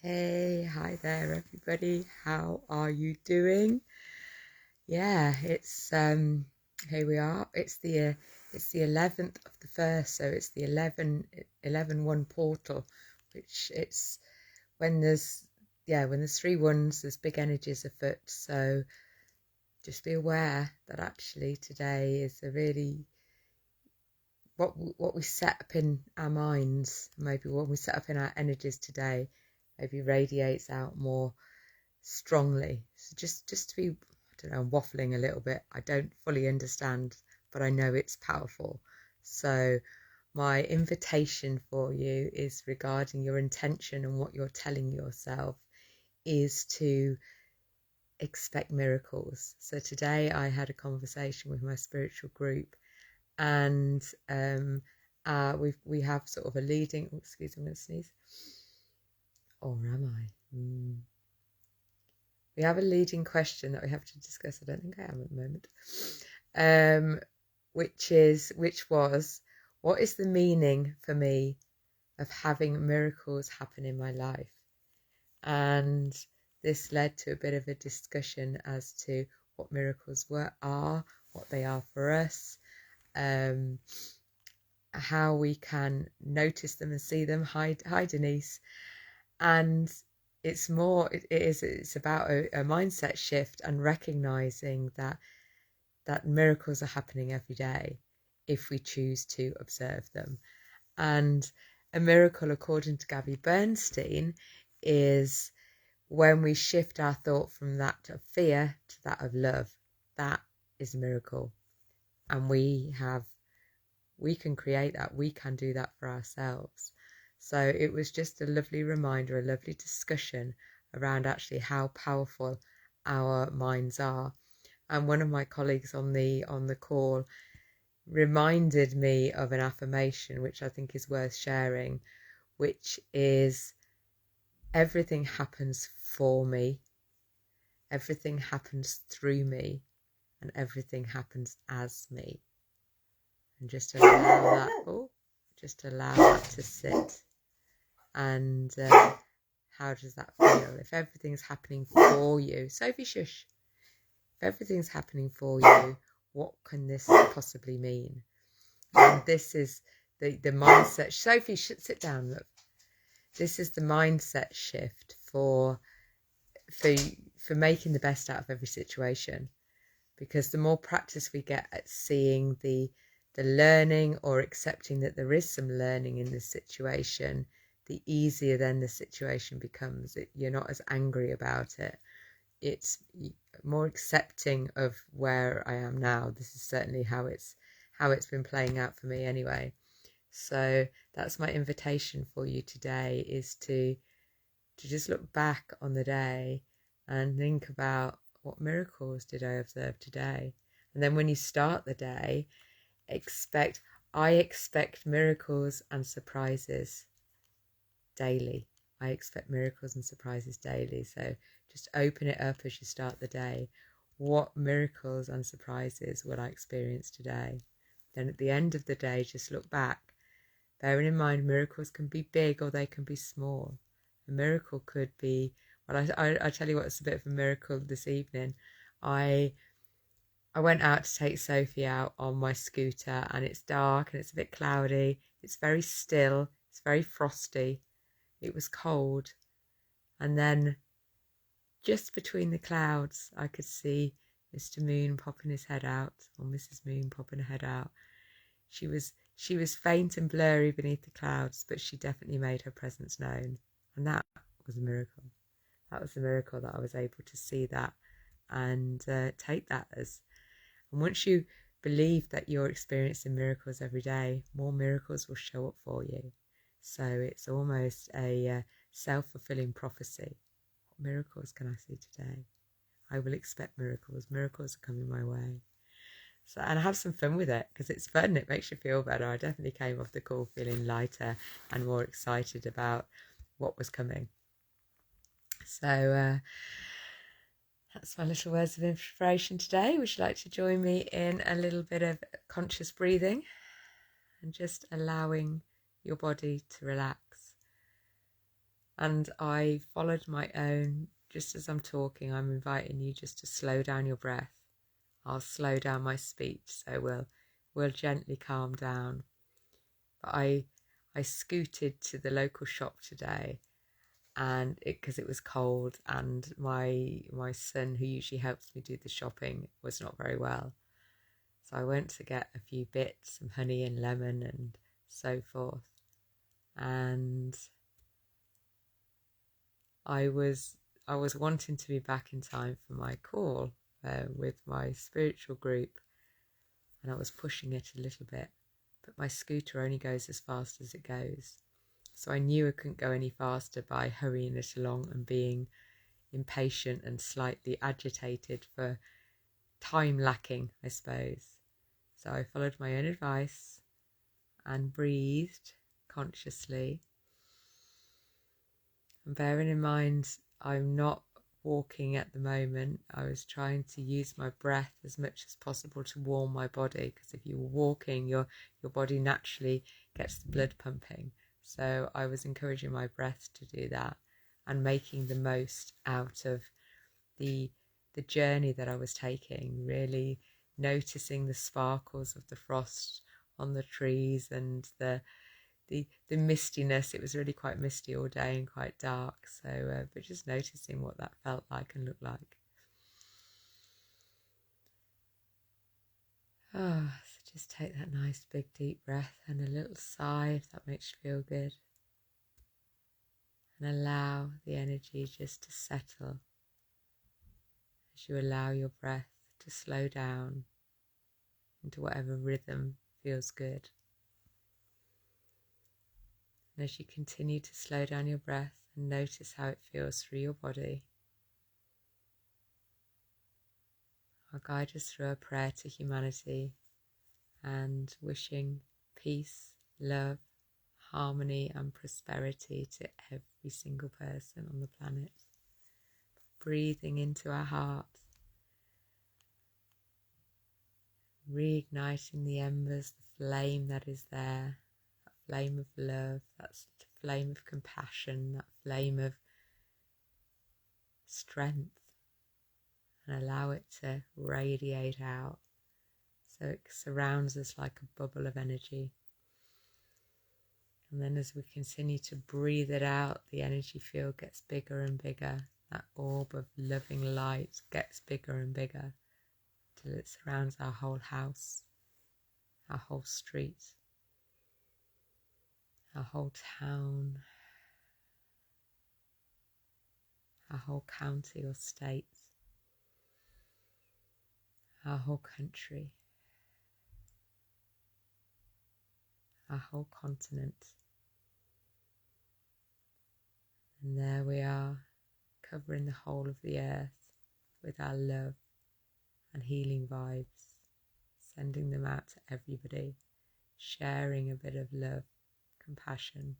Hey, hi there everybody. How are you doing? Yeah, it's here we are. It's the 11th of the first, so it's the 11 portal, which it's when there's three ones, there's big energies afoot. So just be aware that actually today is a really what we set up in our minds, maybe what we set up in our energies today, maybe radiates out more strongly. So just to be, I don't know, I'm waffling a little bit. I don't fully understand, but I know it's powerful. So my invitation for you is regarding your intention and what you're telling yourself is to expect miracles. So today I had a conversation with my spiritual group, and we have sort of a leading. Oh, excuse me, I'm going to sneeze. Or am I? We have a leading question that we have to discuss. I don't think I am at the moment. Which was, what is the meaning for me of having miracles happen in my life? And this led to a bit of a discussion as to what miracles are, what they are for us, how we can notice them and see them. Hi Denise. And it's about a mindset shift and recognizing that miracles are happening every day if we choose to observe them. And a miracle, according to Gabby Bernstein, is when we shift our thought from that of fear to that of love. That is a miracle. And we can create that. We can do that for ourselves. So it was just a lovely reminder, a lovely discussion around actually how powerful our minds are. And one of my colleagues on the call reminded me of an affirmation which I think is worth sharing, which is, everything happens for me, everything happens through me, and everything happens as me. And just allow that to sit. And how does that feel? If everything's happening for you, Sophie, shush. If everything's happening for you, what can this possibly mean? And this is the mindset. Sophie, sit down. Look, this is the mindset shift for making the best out of every situation. Because the more practice we get at seeing the learning or accepting that there is some learning in this situation, the easier then the situation becomes. You're not as angry about it. It's more accepting of where I am now. This is certainly how it's been playing out for me anyway. So that's my invitation for you today, is to just look back on the day and think about, what miracles did I observe today? And then when you start the day, I expect miracles and surprises daily. I expect miracles and surprises daily. So just open it up as you start the day. What miracles and surprises will I experience today? Then at the end of the day, just look back. Bearing in mind, miracles can be big or they can be small. A miracle could be, well, I tell you what's a bit of a miracle this evening. I went out to take Sophie out on my scooter, and it's dark and it's a bit cloudy. It's very still. It's very frosty. It was cold. And then just between the clouds, I could see Mr. Moon popping his head out, or Mrs. Moon popping her head out. She was faint and blurry beneath the clouds, but she definitely made her presence known. And that was a miracle. That was a miracle that I was able to see that and take that as. And once you believe that you're experiencing miracles every day, more miracles will show up for you. So it's almost a self-fulfilling prophecy. What miracles can I see today? I will expect miracles. Miracles are coming my way. So, and have some fun with it, because it's fun. It makes you feel better. I definitely came off the call feeling lighter and more excited about what was coming. So that's my little words of inspiration today. Would you like to join me in a little bit of conscious breathing and just allowing your body to relax? And I followed my own. Just as I'm talking, I'm inviting you just to slow down your breath. I'll slow down my speech, so we'll gently calm down. But I scooted to the local shop today, and because it was cold, and my son, who usually helps me do the shopping, was not very well. So I went to get a few bits, some honey and lemon and so forth. And I was wanting to be back in time for my call with my spiritual group, and I was pushing it a little bit, but my scooter only goes as fast as it goes. So I knew I couldn't go any faster by hurrying it along and being impatient and slightly agitated for time lacking, I suppose. So I followed my own advice and breathed consciously. And bearing in mind, I'm not walking at the moment. I was trying to use my breath as much as possible to warm my body, because if you're walking, your body naturally gets the blood pumping. So I was encouraging my breath to do that and making the most out of the journey that I was taking, really noticing the sparkles of the frost on the trees and the mistiness. It was really quite misty all day and quite dark, so but just noticing what that felt like and looked like. So just take that nice big deep breath and a little sigh if that makes you feel good, and allow the energy just to settle as you allow your breath to slow down into whatever rhythm feels good. And as you continue to slow down your breath and notice how it feels through your body, I'll guide us through a prayer to humanity and wishing peace, love, harmony and prosperity to every single person on the planet. Breathing into our hearts, reigniting the embers, the flame that is there, that flame of love, that flame of compassion, that flame of strength, and allow it to radiate out so it surrounds us like a bubble of energy. And then as we continue to breathe it out, the energy field gets bigger and bigger. That orb of loving light gets bigger and bigger till it surrounds our whole house, our whole street, our whole town, our whole county or state, our whole country, our whole continent. And there we are, covering the whole of the earth with our love and healing vibes, sending them out to everybody, sharing a bit of love, compassion,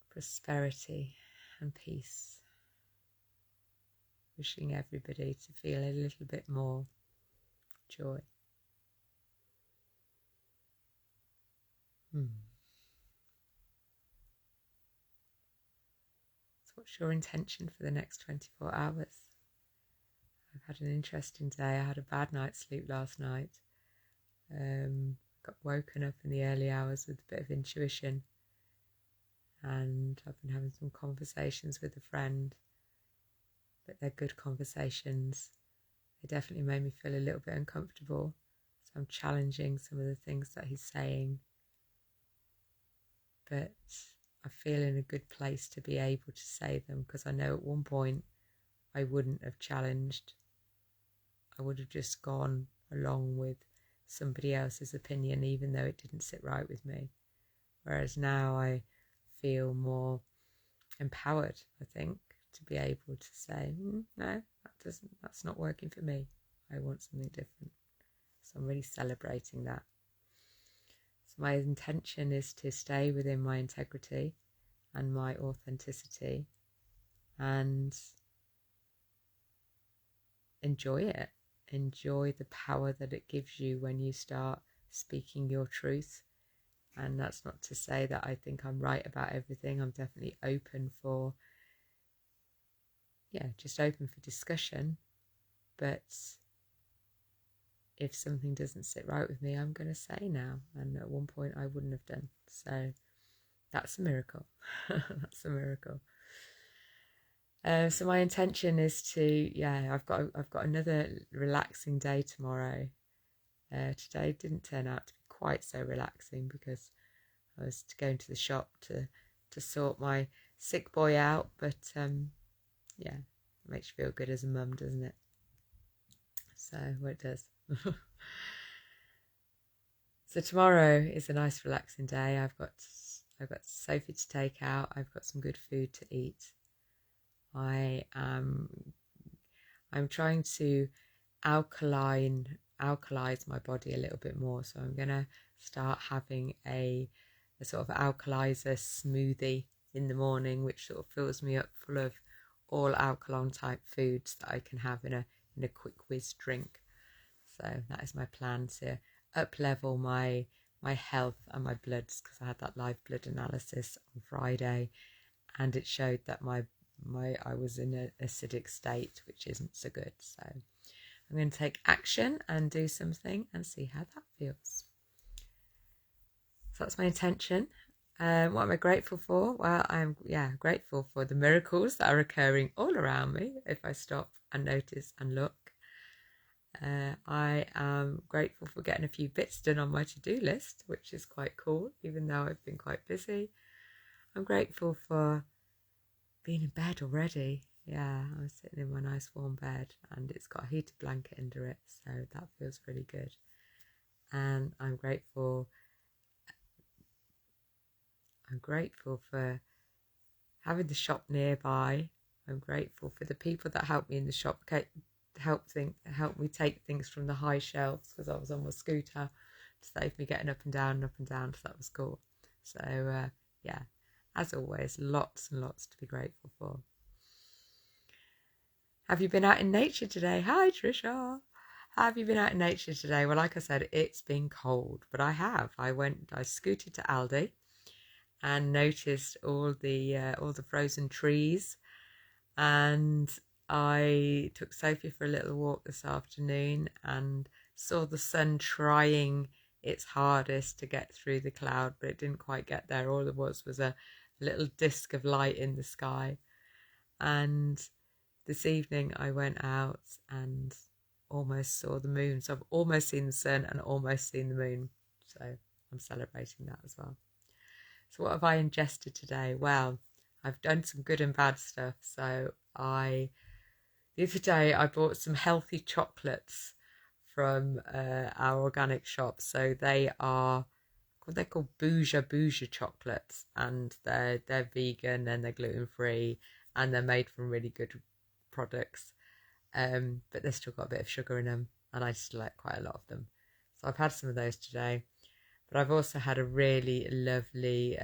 prosperity and peace. Wishing everybody to feel a little bit more joy. So what's your intention for the next 24 hours? I've had an interesting day. I had a bad night's sleep last night. Got woken up in the early hours with a bit of intuition, and I've been having some conversations with a friend, but they're good conversations. They definitely made me feel a little bit uncomfortable, so I'm challenging some of the things that he's saying, but I feel in a good place to be able to say them, because I know at one point I wouldn't have challenged. I would have just gone along with somebody else's opinion, even though it didn't sit right with me. Whereas now I feel more empowered, I think, to be able to say, no, that's not working for me. I want something different. So I'm really celebrating that. So my intention is to stay within my integrity and my authenticity and enjoy it. Enjoy the power that it gives you when you start speaking your truth, And that's not to say that I think I'm right about everything. I'm definitely open for, just open for discussion. But if something doesn't sit right with me, I'm going to say now. And at one point I wouldn't have done. So that's a miracle. That's a miracle. So my intention is to, I've got another relaxing day tomorrow. Today didn't turn out to be quite so relaxing because I was going to the shop to sort my sick boy out. But it makes you feel good as a mum, doesn't it? So, well, it does. So tomorrow is a nice relaxing day. I've got Sophie to take out. I've got some good food to eat. I'm trying to alkalize my body a little bit more. So I'm gonna start having a sort of alkalizer smoothie in the morning, which sort of fills me up full of all alkaline type foods that I can have in a quick whiz drink. So that is my plan, to up level my health and my bloods, because I had that live blood analysis on Friday, and it showed that I was in an acidic state, which isn't so good. So I'm going to take action and do something and see how that feels. So that's my intention. What am I grateful for? Well, I'm grateful for the miracles that are occurring all around me if I stop and notice and look. I am grateful for getting a few bits done on my to-do list, which is quite cool, even though I've been quite busy. I'm grateful for being in bed already. Yeah, I'm sitting in my nice warm bed and it's got a heated blanket under it, so that feels really good. And I'm grateful for having the shop nearby. I'm grateful for the people that helped me in the shop, help me take things from the high shelves, because I was on my scooter, to save me getting up and down, so that was cool. So as always, lots and lots to be grateful for. Have you been out in nature today? Hi Trisha. Have you been out in nature today? Well, like I said, it's been cold, but I have. I scooted to Aldi and noticed all the frozen trees, and I took Sophie for a little walk this afternoon and saw the sun trying its hardest to get through the cloud, but it didn't quite get there. All there was a little disc of light in the sky. And this evening I went out and almost saw the moon. So I've almost seen the sun and almost seen the moon. So I'm celebrating that as well. So what have I ingested today? Well, I've done some good and bad stuff. So the other day I bought some healthy chocolates from our organic shop. So they're called Bouja chocolates, and they're vegan and they're gluten-free and they're made from really good products. But they've still got a bit of sugar in them, and I still like quite a lot of them. So I've had some of those today. But I've also had a really lovely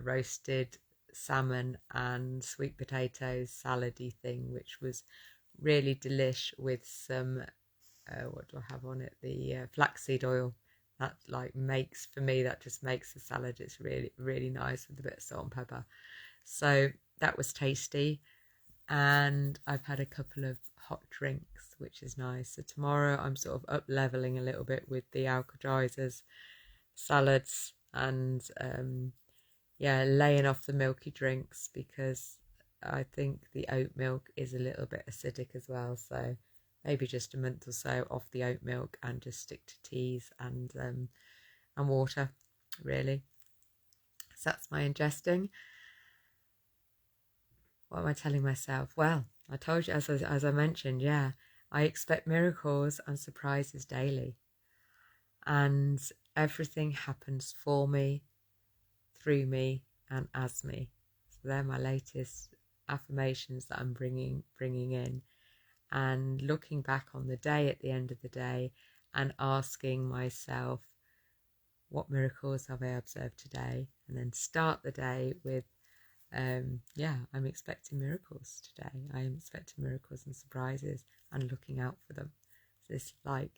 roasted salmon and sweet potatoes salady thing, which was really delish, with some what do I have on it? The flaxseed oil. That just makes the salad. It's really, really nice with a bit of salt and pepper. So that was tasty. And I've had a couple of hot drinks, which is nice. So tomorrow I'm sort of up leveling a little bit with the alkalizers, salads, and laying off the milky drinks, because I think the oat milk is a little bit acidic as well. So maybe just a month or so off the oat milk and just stick to teas and water, really. So that's my ingesting. What am I telling myself? Well, I told you, as I mentioned, I expect miracles and surprises daily. And everything happens for me, through me, and as me. So they're my latest affirmations that I'm bringing in. And looking back on the day at the end of the day and asking myself, what miracles have I observed today? And then start the day with, I'm expecting miracles today. I am expecting miracles and surprises and looking out for them. So it's like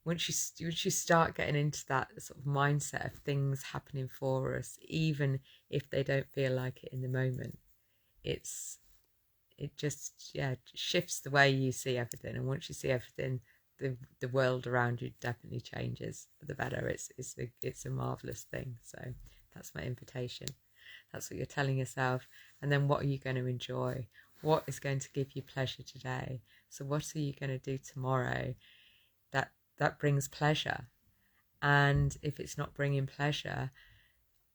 once you start getting into that sort of mindset of things happening for us, even if they don't feel like it in the moment, it just shifts the way you see everything. And once you see everything, the world around you definitely changes for the better. It's a marvelous thing. So that's my invitation. That's what you're telling yourself. And then what are you going to enjoy? What is going to give you pleasure today? So what are you going to do tomorrow that brings pleasure? And if it's not bringing pleasure,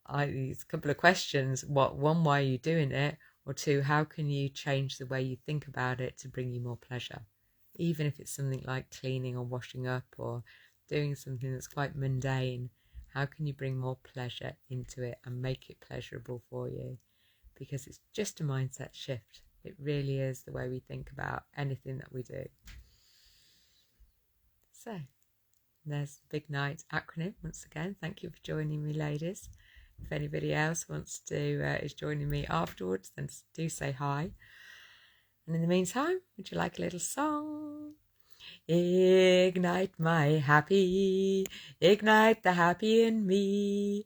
it's a couple of questions. One, why are you doing it? Or two, how can you change the way you think about it to bring you more pleasure? Even if it's something like cleaning or washing up or doing something that's quite mundane, how can you bring more pleasure into it and make it pleasurable for you? Because it's just a mindset shift. It really is the way we think about anything that we do. So there's the Big Night acronym once again. Thank you for joining me, ladies. If anybody else wants to is joining me afterwards, then do say hi. And in the meantime, would you like a little song? Ignite my happy, ignite the happy in me.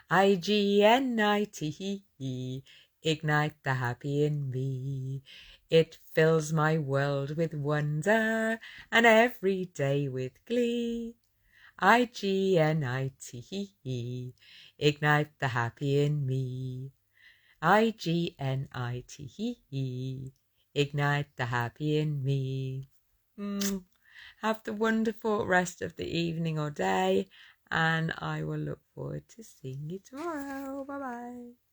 IGNITE, ignite the happy in me. It fills my world with wonder and every day with glee. IGNITE, ignite the happy in me. IGNITE, ignite the happy in me. Have the wonderful rest of the evening or day, and I will look forward to seeing you tomorrow. Bye bye.